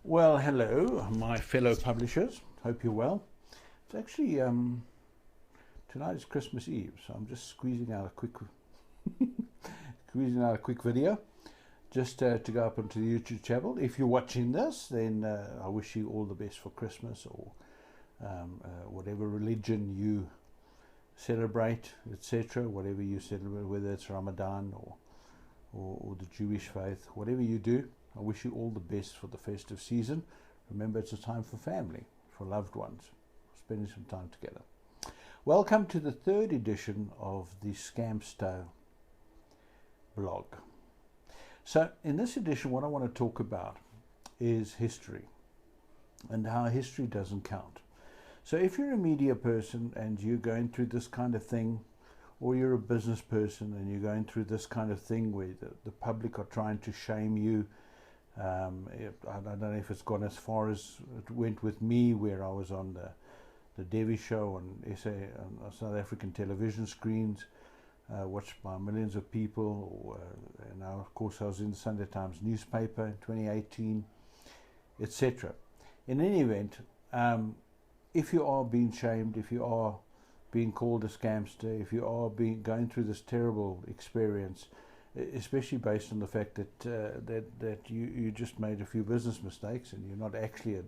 Well, hello, my fellow publishers. Hope you're well. It's actually tonight is Christmas Eve, so I'm just squeezing out a quick video just to go up onto the YouTube channel. If you're watching this, then I wish you all the best for Christmas or whatever religion you celebrate, etc. Whatever you celebrate, whether it's Ramadan or the Jewish faith, whatever you do. I wish you all the best for the festive season. Remember, it's a time for family, for loved ones, spending some time together. Welcome to the third edition of the Scamster blog. So in this edition, what I want to talk about is history and how history doesn't count. So if you're a media person and you're going through this kind of thing, or you're a business person and you're going through this kind of thing where the public are trying to shame you, I don't know if it's gone as far as it went with me, where I was on the Devi show on SA, on South African television screens, watched by millions of people. And now, of course, I was in the Sunday Times newspaper in 2018, etc. In any event, if you are being shamed, if you are being called a scamster, if you are going through this terrible experience, especially based on the fact that you just made a few business mistakes and you're not actually a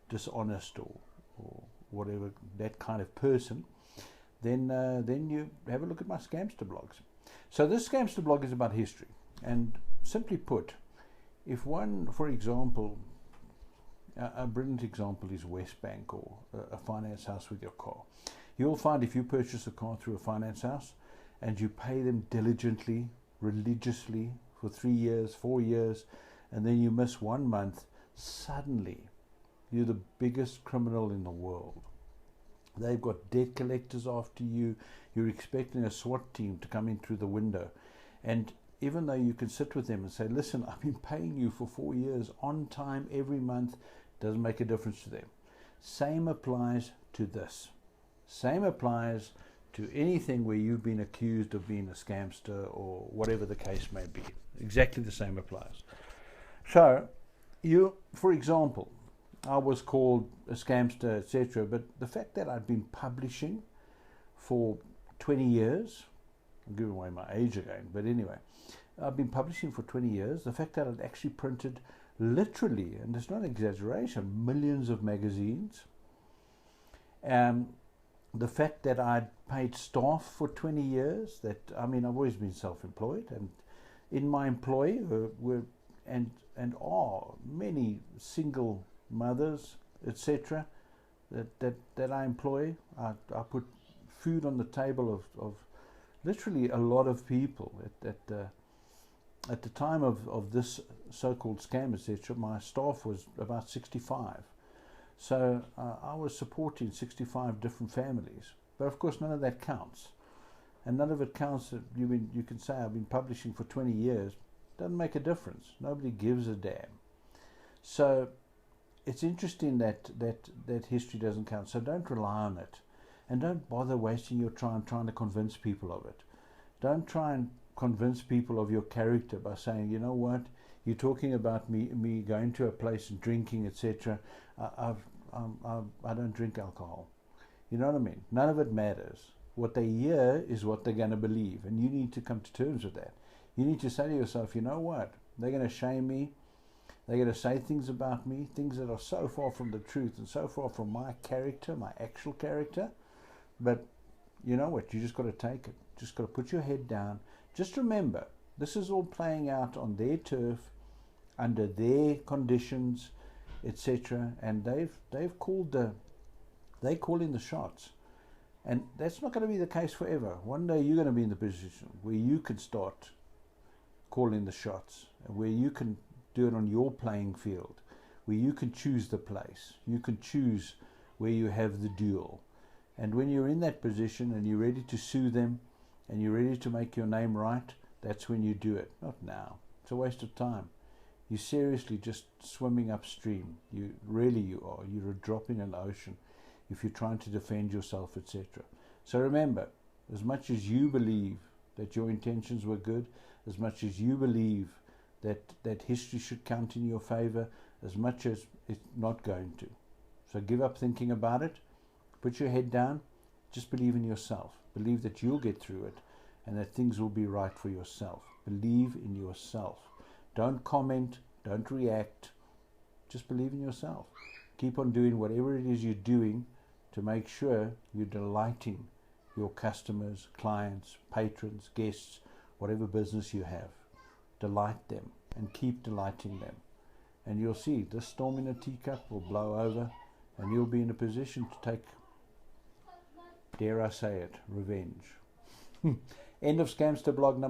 dishonest or whatever, that kind of person, then you have a look at my Scamster blogs. So this Scamster blog is about history, and simply put, if one, for example, a brilliant example is Westbank or a finance house with your car. You'll find if you purchase a car through a finance house and you pay them diligently, religiously for 3 years, 4 years, and then you miss 1 month, suddenly you're the biggest criminal in the world. They've got debt collectors after you. You're expecting a SWAT team to come in through the window. And even though you can sit with them and say, listen, I've been paying you for 4 years on time every month, doesn't make a difference to them. Same applies to this. Same applies to anything where you've been accused of being a scamster or whatever the case may be. Exactly the same applies. So, for example, I was called a scamster, etc., but the fact that I'd been publishing for 20 years, I'm giving away my age again, but anyway, I've been publishing for 20 years, the fact that I'd actually printed literally, and it's not an exaggeration, millions of magazines, the fact that I'd paid staff for 20 years, I've always been self-employed, and in my employ were are many single mothers, etc., that I employ. I put food on the table of literally a lot of people. At the time of this so-called scam, etc., my staff was about 65. So I was supporting 65 different families. But of course none of that counts. And none of it counts that you can say I've been publishing for 20 years. Doesn't make a difference. Nobody gives a damn. So it's interesting that history doesn't count. So don't rely on it. And don't bother wasting your time trying to convince people of it. Don't try and convince people of your character by saying, you know what, you're talking about me going to a place and drinking, etc. I don't drink alcohol. You know what I mean? None of it matters. What they hear is what they're going to believe, and you need to come to terms with that. You need to say to yourself, you know what? They're going to shame me. They're going to say things about me, things that are so far from the truth and so far from my character, my actual character. But you know what? You just got to take it. Just got to put your head down. Just remember, this is all playing out on their turf, under their conditions, etc. And they're calling the shots, and that's not going to be the case forever. One day you're going to be in the position where you can start calling the shots, and where you can do it on your playing field, where you can choose the place, you can choose where you have the duel. And when you're in that position and you're ready to sue them and you're ready to make your name right, that's when you do it. Not now. It's a waste of time. You're seriously just swimming upstream. You are. You're a drop in an ocean if you're trying to defend yourself, etc. So remember, as much as you believe that your intentions were good, as much as you believe that history should count in your favor, as much as it's not going to. So give up thinking about it. Put your head down. Just believe in yourself. Believe that you'll get through it and that things will be right for yourself. Believe in yourself. Don't comment. Don't react. Just believe in yourself. Keep on doing whatever it is you're doing to make sure you're delighting your customers, clients, patrons, guests, whatever business you have. Delight them and keep delighting them. And you'll see this storm in a teacup will blow over and you'll be in a position to take, dare I say it, revenge. End of Scamster Blog number